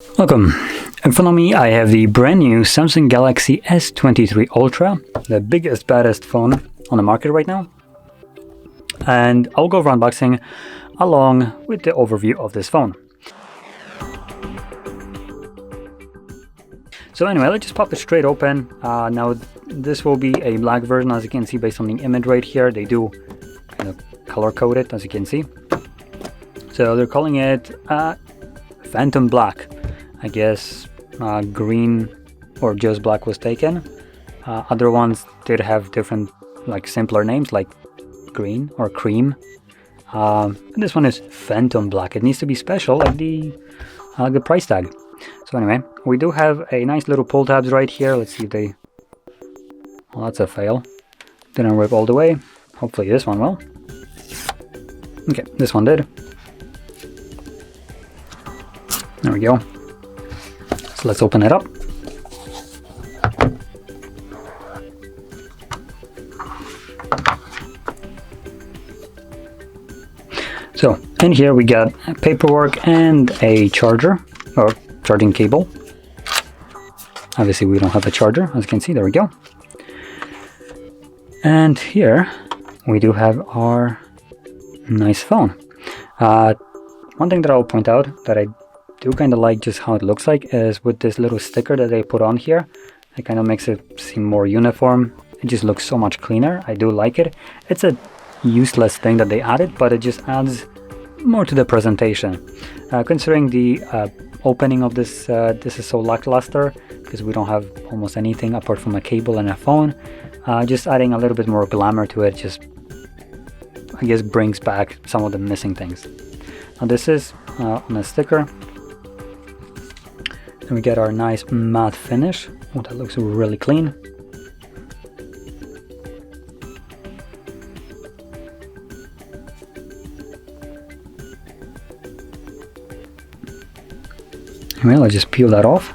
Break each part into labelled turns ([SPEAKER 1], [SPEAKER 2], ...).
[SPEAKER 1] Welcome. In front of me I have the brand new Samsung Galaxy S23 Ultra, the biggest, baddest phone on the market right now. And I'll go over unboxing along with the overview of this phone. So anyway, let's just pop it straight open. Now this will be a black version, as you can see based on the image right here. They do kind of color code it, as you can see. So they're calling it Phantom Black. I guess green or just black was taken. Other ones did have different, like simpler names, like green or cream. This one is Phantom Black. It needs to be special, like the price tag. So anyway, we do have a nice little pull tabs right here. Let's see if they... Well, that's a fail. Didn't rip all the way. Hopefully this one will. Okay, this one did. There we go. So let's open it up. So in here we got paperwork and a charger or charging cable. Obviously we don't have a charger, as you can see. There we go. And here we do have our nice phone. One thing that I'll point out that I do kind of like just how it looks like is with this little sticker that they put on here. It kind of makes it seem more uniform. It just looks so much cleaner. I do like it. It's a useless thing that they added, but it just adds more to the presentation. Considering the opening of this, this is so lackluster because we don't have almost anything apart from a cable and a phone. Just adding a little bit more glamour to it just, I guess, brings back some of the missing things. Now this is on a sticker. And we get our nice matte finish. Oh, that looks really clean. Well, I just peel that off.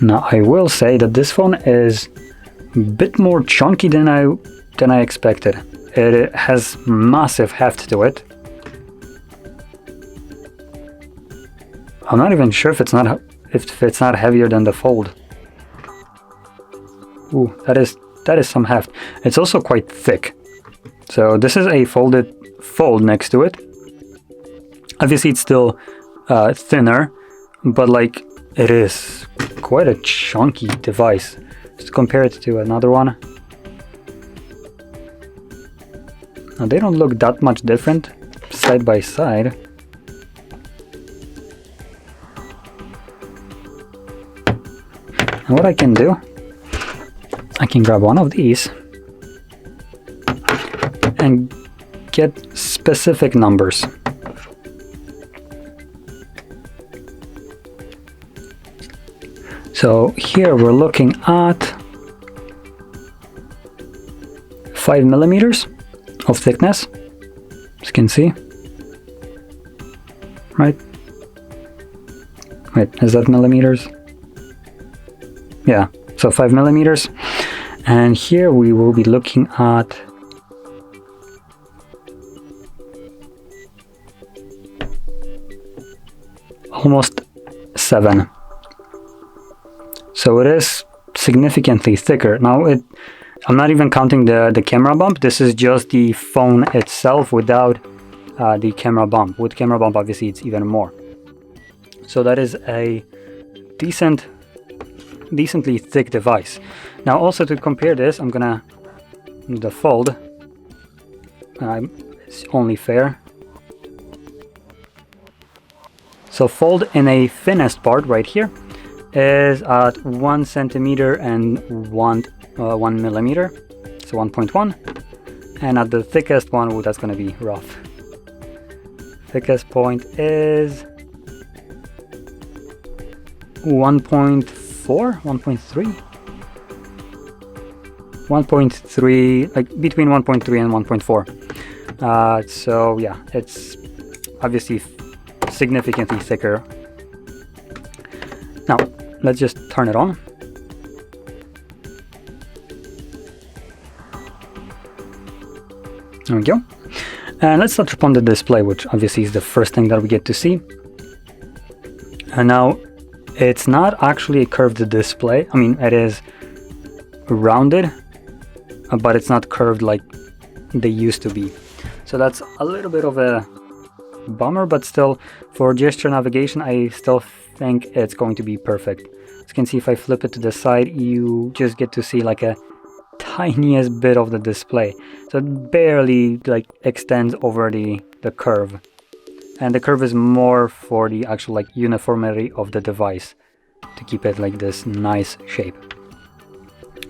[SPEAKER 1] Now I will say that this phone is a bit more chunky than I expected. It has massive heft to it. I'm not even sure if it's not heavier than the Fold. Ooh, that is some heft. It's also quite thick. So this is a fold next to it. Obviously it's still thinner, but like it is quite a chunky device. Just compare it to another one. Now they don't look that much different side by side. And what I can do, I can grab one of these and get specific numbers. So here we're looking at 5 millimeters of thickness, as you can see. Right? Wait, is that millimeters? Yeah, so 5 millimeters. And here we will be looking at almost 7. So it is significantly thicker. Now I'm not even counting the camera bump. This is just the phone itself without the camera bump. With camera bump, obviously it's even more. So that is a decently thick device. Now also to compare this, I'm gonna the Fold. It's only fair. So Fold in a thinnest part right here is at 1 centimeter and 1 millimeter, so 1.1. And at the thickest one, oh, that's gonna be rough. Thickest point is 1.4, 1.3, 1.3, like between 1.3 and 1.4. So yeah, it's obviously significantly thicker. Now let's just turn it on. There we go. And let's touch upon the display, which obviously is the first thing that we get to see. And now it's not actually a curved display. I mean, it is rounded, but it's not curved like they used to be. So that's a little bit of a bummer, but still, for gesture navigation, I still think it's going to be perfect. As you can see, if I flip it to the side, you just get to see like a tiniest bit of the display. So it barely like extends over the curve. And the curve is more for the actual like uniformity of the device, to keep it like this nice shape.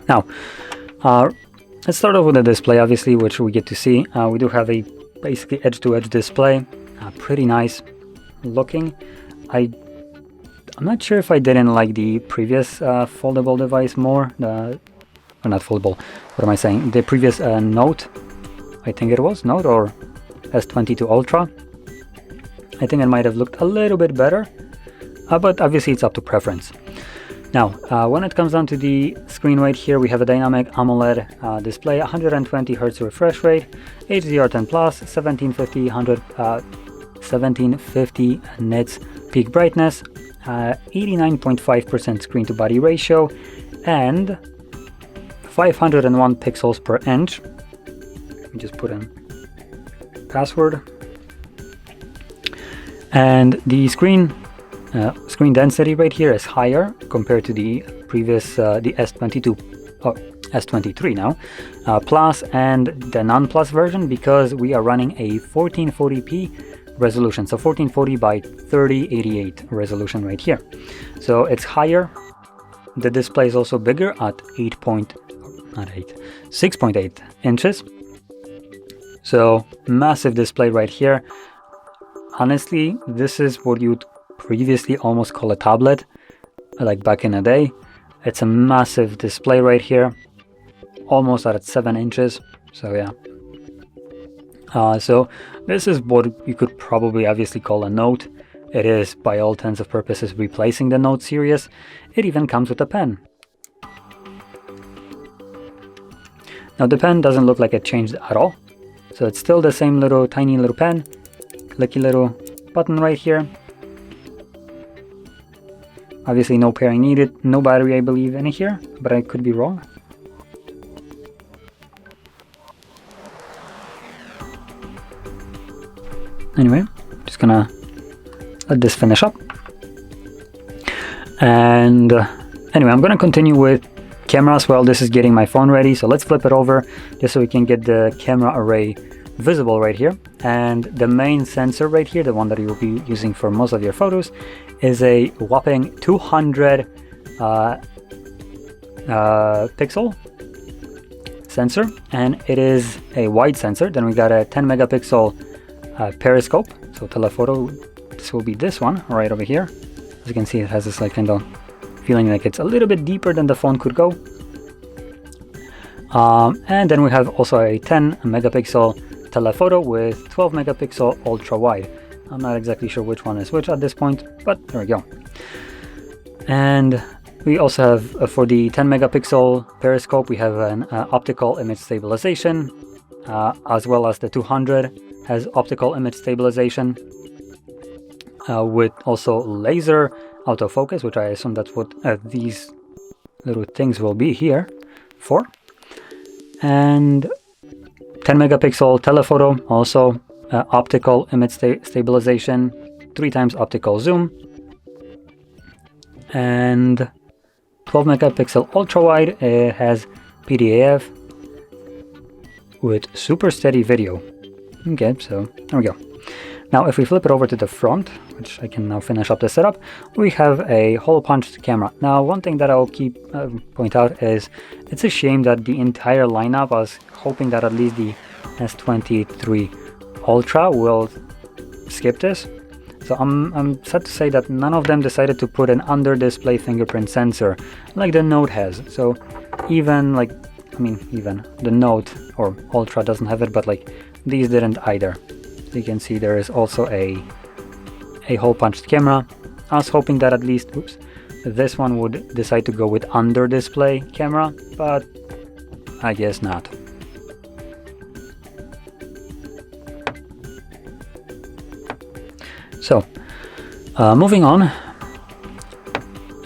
[SPEAKER 1] Now, let's start off with the display, obviously, which we get to see. We do have a basically edge-to-edge display, pretty nice looking. I'm not sure if I didn't like the previous foldable device more. Or not foldable, what am I saying? The previous Note, I think it was Note or S22 Ultra. I think it might have looked a little bit better, but obviously it's up to preference. Now, when it comes down to the screen right here, we have a dynamic AMOLED display, 120 Hz refresh rate, HDR10+, 1750 nits peak brightness, 89.5% screen to body ratio, and 501 pixels per inch. Let me just put in password. And the screen density right here is higher compared to the previous the S23 now plus and the non-plus version, because we are running a 1440p resolution, so 1440 by 3088 resolution right here. So it's higher. The display is also bigger at 6.8 inches. So massive display right here. Honestly, this is what you'd previously almost call a tablet, like back in the day. It's a massive display right here, almost at 7 inches. So yeah. So this is what you could probably obviously call a Note. It is, by all intents and purposes, replacing the Note series. It even comes with a pen. Now the pen doesn't look like it changed at all. So it's still the same little tiny little pen. Clicky little button right here. Obviously no pairing needed, no battery I believe in here, but I could be wrong. Anyway, just gonna let this finish up. And anyway, I'm gonna continue with camera as well. This is getting my phone ready, so let's flip it over just so we can get the camera array visible right here. And the main sensor right here, the one that you'll be using for most of your photos, is a whopping 200 pixel sensor, and it is a wide sensor. Then we got a 10 megapixel periscope, so telephoto. This will be this one right over here. As you can see, it has this like kind of feeling like it's a little bit deeper than the phone could go. And then we have also a 10 megapixel telephoto with 12 megapixel ultra wide. I'm not exactly sure which one is which at this point, but there we go. And we also have for the 10 megapixel periscope, we have an optical image stabilization, as well as the 200 has optical image stabilization with also laser autofocus, which I assume that's what these little things will be here for. And 10 megapixel telephoto, also optical image stabilization, 3 times optical zoom, and 12 megapixel ultra wide. It has PDAF with super steady video. Okay, so there we go. Now if we flip it over to the front, which I can now finish up the setup, we have a hole punched camera. Now one thing that I'll keep point out is it's a shame that the entire lineup, I was hoping that at least the S23 Ultra will skip this. So I'm sad to say that none of them decided to put an under display fingerprint sensor like the Note has. So even like, I mean, even the Note or Ultra doesn't have it, but like these didn't either. So you can see there is also a hole punched camera. I was hoping that at least, oops, this one would decide to go with under display camera, but I guess not. So moving on,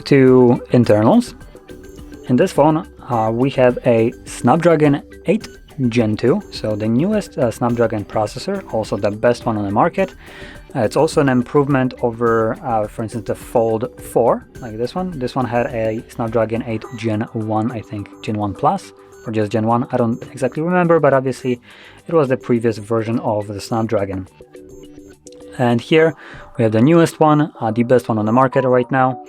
[SPEAKER 1] to internals. In this phone, we have a Snapdragon 8 Gen 2, so the newest Snapdragon processor, also the best one on the market. It's also an improvement over, for instance, the Fold 4, like this one. This one had a Snapdragon 8 Gen 1, I think, Gen 1 Plus, or just Gen 1, I don't exactly remember, but obviously it was the previous version of the Snapdragon. And here we have the newest one, the best one on the market right now.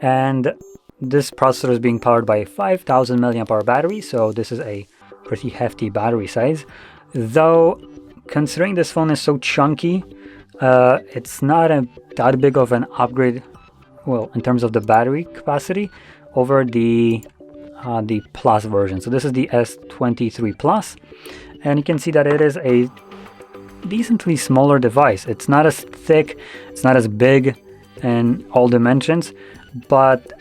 [SPEAKER 1] And this processor is being powered by a 5000 mAh battery, so this is a pretty hefty battery size. Though, considering this phone is so chunky, it's not that big of an upgrade, well, in terms of the battery capacity, over the Plus version. So this is the S23 Plus, and you can see that it is a decently smaller device. It's not as thick, it's not as big in all dimensions, but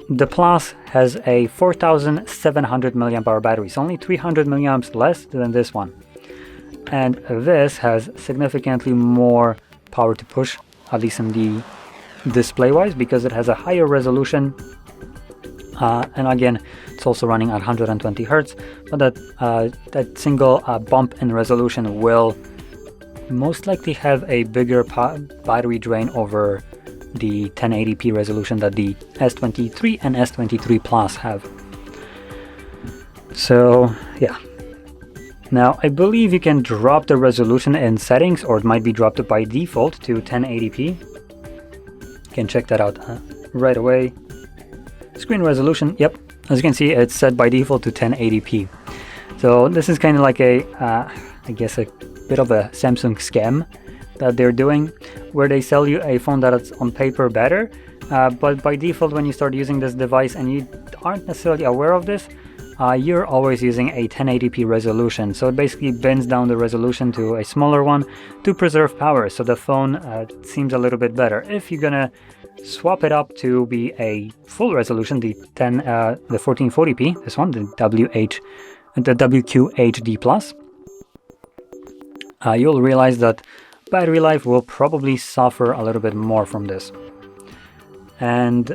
[SPEAKER 1] the Plus has a 4700 mAh battery, so only 300 milliamps less than this one. And this has significantly more power to push, at least in the display-wise, because it has a higher resolution. And again, it's also running at 120 Hz, but that single bump in resolution will most likely have a bigger battery drain over the 1080p resolution that the S23 and S23 Plus have. So yeah. Now I believe you can drop the resolution in settings, or it might be dropped by default to 1080p. You can check that out right away. Screen resolution, yep, as you can see, it's set by default to 1080p. So this is kind of like a, I guess a bit of a Samsung scam that they're doing, where they sell you a phone that's on paper better, but by default when you start using this device and you aren't necessarily aware of this, you're always using a 1080p resolution. So it basically bends down the resolution to a smaller one to preserve power, so the phone seems a little bit better. If you're gonna swap it up to be a full resolution, the 1440p, this one, the WQHD Plus, you'll realize that battery life will probably suffer a little bit more from this. And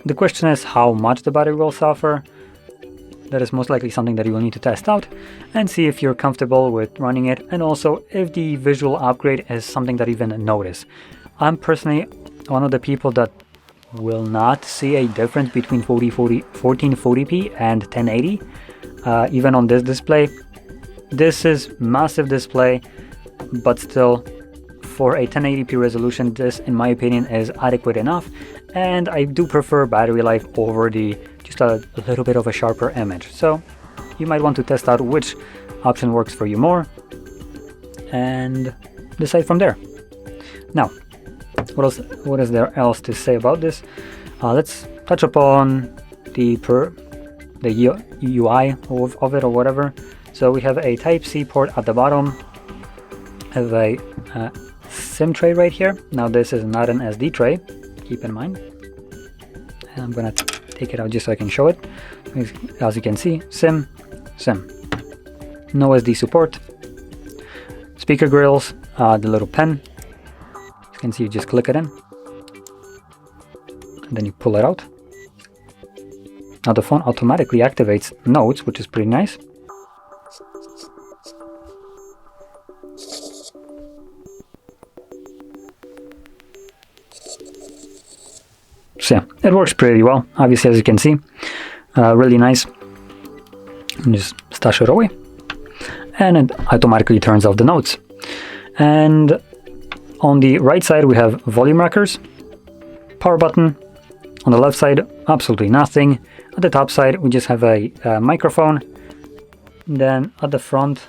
[SPEAKER 1] the question is how much the battery will suffer. That is most likely something that you will need to test out and see if you're comfortable with running it, and also if the visual upgrade is something that you even notice. I'm personally one of the people that will not see a difference between 1440p and 1080, even on this display. This is massive display, but still, for a 1080p resolution, this, in my opinion, is adequate enough, and I do prefer battery life over the just a little bit of a sharper image. So you might want to test out which option works for you more and decide from there. Now, what is there else to say about this? Let's touch upon the UI of it, or whatever. So we have a Type-C port at the bottom, have a SIM tray right here. Now this is not an SD tray, keep in mind. And I'm gonna take it out just so I can show it. As you can see, SIM. No SD support. Speaker grills, the little pen. As you can see, you just click it in, and then you pull it out. Now the phone automatically activates notes, which is pretty nice. So yeah, it works pretty well, obviously, as you can see. Really nice. And just stash it away, and it automatically turns off the notes. And on the right side we have volume rockers, power button. On the left side, absolutely nothing. At the top side we just have a microphone. And then at the front,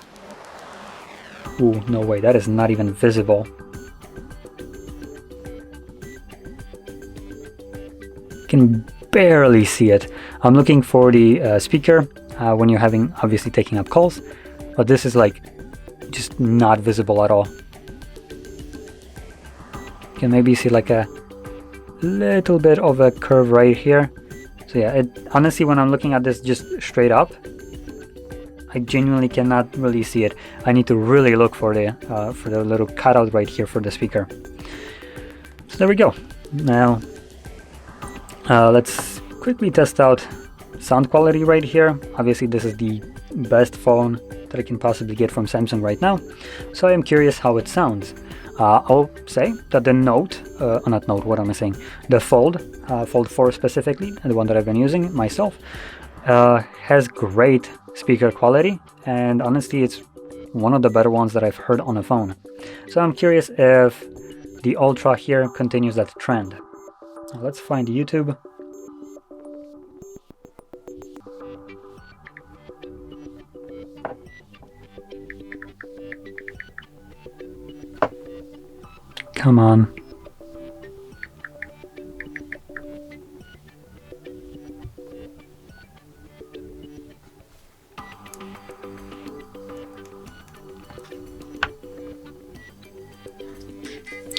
[SPEAKER 1] ooh, no way, that is not even visible. Can barely see it. I'm looking for the speaker when you're obviously taking up calls, but this is like just not visible at all. You can maybe see like a little bit of a curve right here. So yeah, honestly, when I'm looking at this just straight up, I genuinely cannot really see it. I need to really look for the little cutout right here for the speaker. So there we go. Now Let's quickly test out sound quality right here. Obviously this is the best phone that I can possibly get from Samsung right now, so I am curious how it sounds. I'll say that the Note, not Note, what am I saying? The Fold 4 specifically, the one that I've been using myself, has great speaker quality, and honestly it's one of the better ones that I've heard on a phone. So I'm curious if the Ultra here continues that trend. Let's find YouTube. Come on.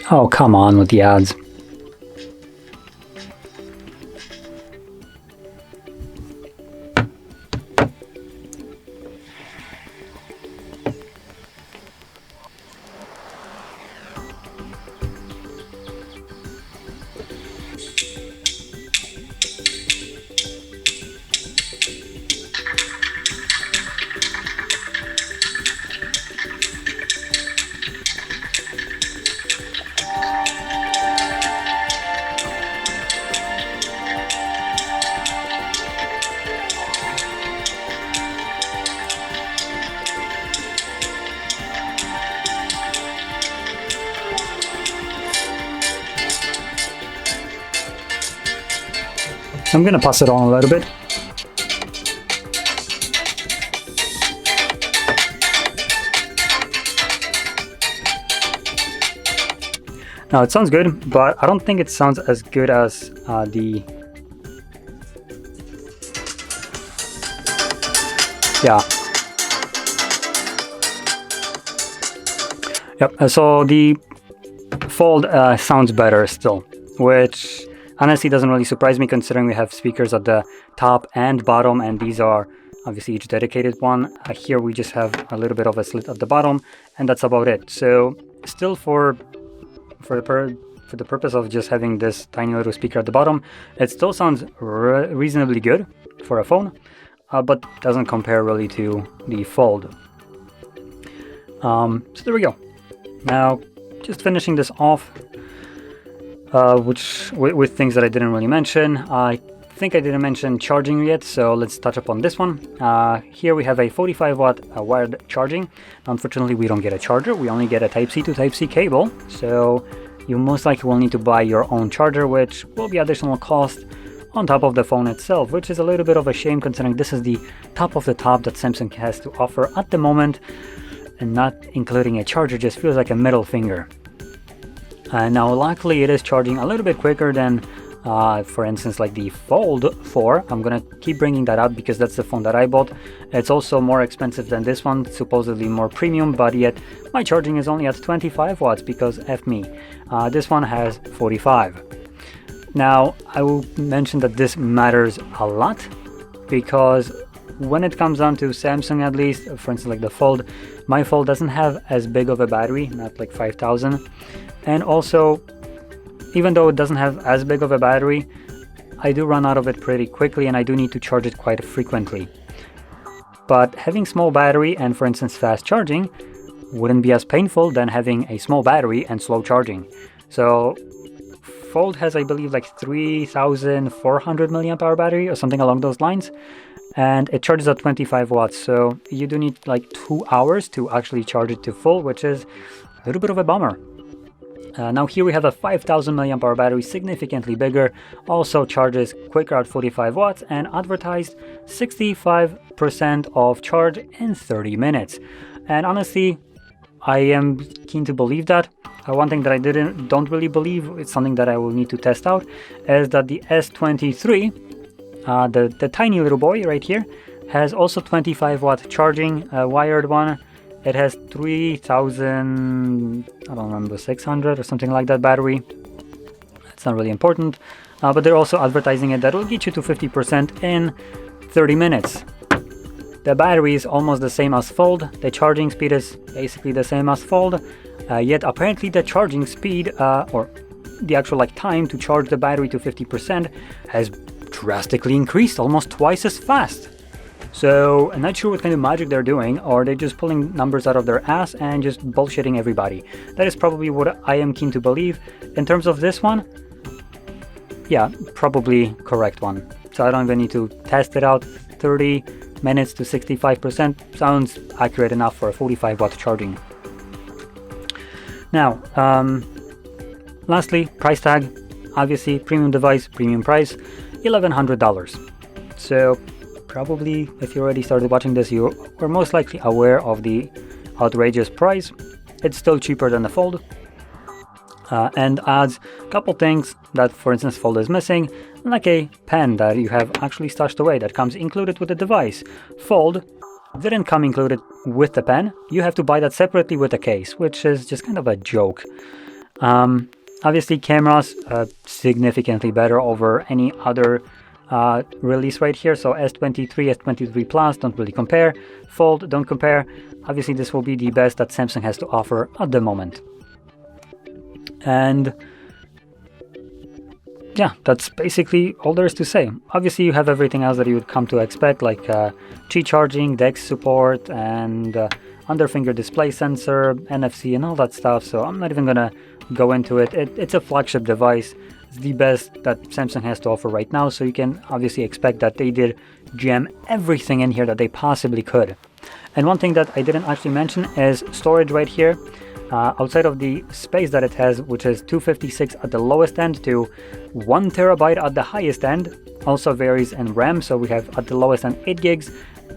[SPEAKER 1] Oh, come on with the ads. I'm gonna pass it on a little bit. Now it sounds good, but I don't think it sounds as good as the... Yeah. Yep, so the Fold sounds better still, which honestly doesn't really surprise me considering we have speakers at the top and bottom, and these are obviously each dedicated one. Here we just have a little bit of a slit at the bottom, and that's about it. So still for the purpose of just having this tiny little speaker at the bottom, it still sounds reasonably good for a phone, but doesn't compare really to the Fold. So there we go. Now just finishing this off, with things that I didn't really mention. I think I didn't mention charging yet, so let's touch upon this one. Here we have a 45 watt wired charging. Unfortunately we don't get a charger, we only get a Type-C to Type-C cable, so you most likely will need to buy your own charger, which will be additional cost on top of the phone itself, which is a little bit of a shame considering this is the top of the top that Samsung has to offer at the moment, and not including a charger just feels like a middle finger. Now luckily it is charging a little bit quicker than for instance like the Fold 4. I'm gonna keep bringing that up because that's the phone that I bought. It's also more expensive than this one, supposedly more premium, but yet my charging is only at 25 watts because F me. This one has 45. Now I will mention that this matters a lot because when it comes down to Samsung, at least, for instance like the Fold, my Fold doesn't have as big of a battery, not like 5000. And also, even though it doesn't have as big of a battery, I do run out of it pretty quickly and I do need to charge it quite frequently. But having small battery and for instance fast charging wouldn't be as painful than having a small battery and slow charging. So Fold has, I believe, like 3400 milliamp hour battery or something along those lines, and it charges at 25 watts, so you do need like 2 hours to actually charge it to full, which is a little bit of a bummer. Now here we have a 5000 milliamp hour battery, significantly bigger, also charges quicker at 45 watts and advertised 65% of charge in 30 minutes. And honestly, I am keen to believe that. One thing that I don't really believe, it's something that I will need to test out, is that the S23, the tiny little boy right here, has also 25 watt charging, wired one. It has 3000, I don't remember, 600 or something like that battery. It's not really important, but they're also advertising it that will get you to 50% in 30 minutes. The battery is almost the same as Fold, the charging speed is basically the same as Fold, yet apparently the charging speed, or the actual time to charge the battery to 50% has drastically increased, almost twice as fast. So I'm not sure what kind of magic they're doing, or they're just pulling numbers out of their ass and just bullshitting everybody. That is probably what I am keen to believe. In terms of this one, yeah, probably correct one. So I don't even need to test it out. 30 minutes to 65% sounds accurate enough for a 45-watt charging. Now, lastly, price tag. Obviously, premium device, premium price, $1,100. So probably, if you already started watching this, you are most likely aware of the outrageous price. It's still cheaper than the Fold, and adds a couple things that, for instance, Fold is missing, like a pen that you have actually stashed away that comes included with the device. Fold didn't come included with the pen. You have to buy that separately with a case, which is just kind of a joke. Obviously, cameras significantly better over any other release right here. So S23, S23 Plus don't really compare. Fold don't compare. Obviously, this will be the best that Samsung has to offer at the moment. And yeah, that's basically all there is to say. Obviously, you have everything else that you would come to expect, like Qi charging, DeX support, and under finger display sensor, NFC, and all that stuff. So I'm not even gonna go into it. It's a flagship device. It's the best that Samsung has to offer right now. So you can obviously expect that they did jam everything in here that they possibly could. And one thing that I didn't actually mention is storage right here. Outside of the space that it has, which is 256 at the lowest end to 1 terabyte at the highest end, also varies in RAM. So we have at the lowest end 8 gigs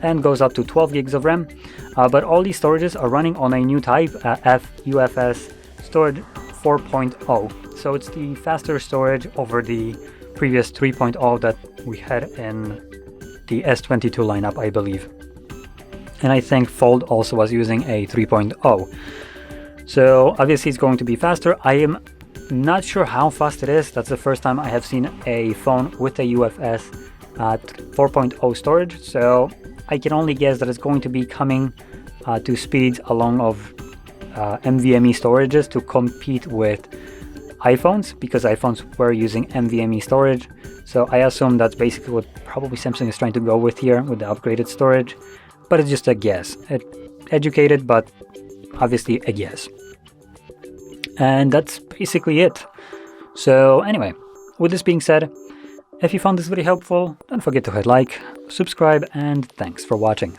[SPEAKER 1] and goes up to 12 gigs of RAM. But all these storages are running on a new type, UFS storage 4.0. So it's the faster storage over the previous 3.0 that we had in the S22 lineup, I believe. And I think Fold also was using a 3.0. So obviously it's going to be faster. I am not sure how fast it is. That's the first time I have seen a phone with a UFS at 4.0 storage. So I can only guess that it's going to be coming to speeds along of NVMe storages to compete with iPhones, because iPhones were using NVMe storage. So I assume that's basically what probably Samsung is trying to go with here with the upgraded storage. But it's just a guess. Educated, but obviously a guess. And that's basically it. So anyway, with this being said, if you found this video helpful, don't forget to hit like, subscribe, and thanks for watching.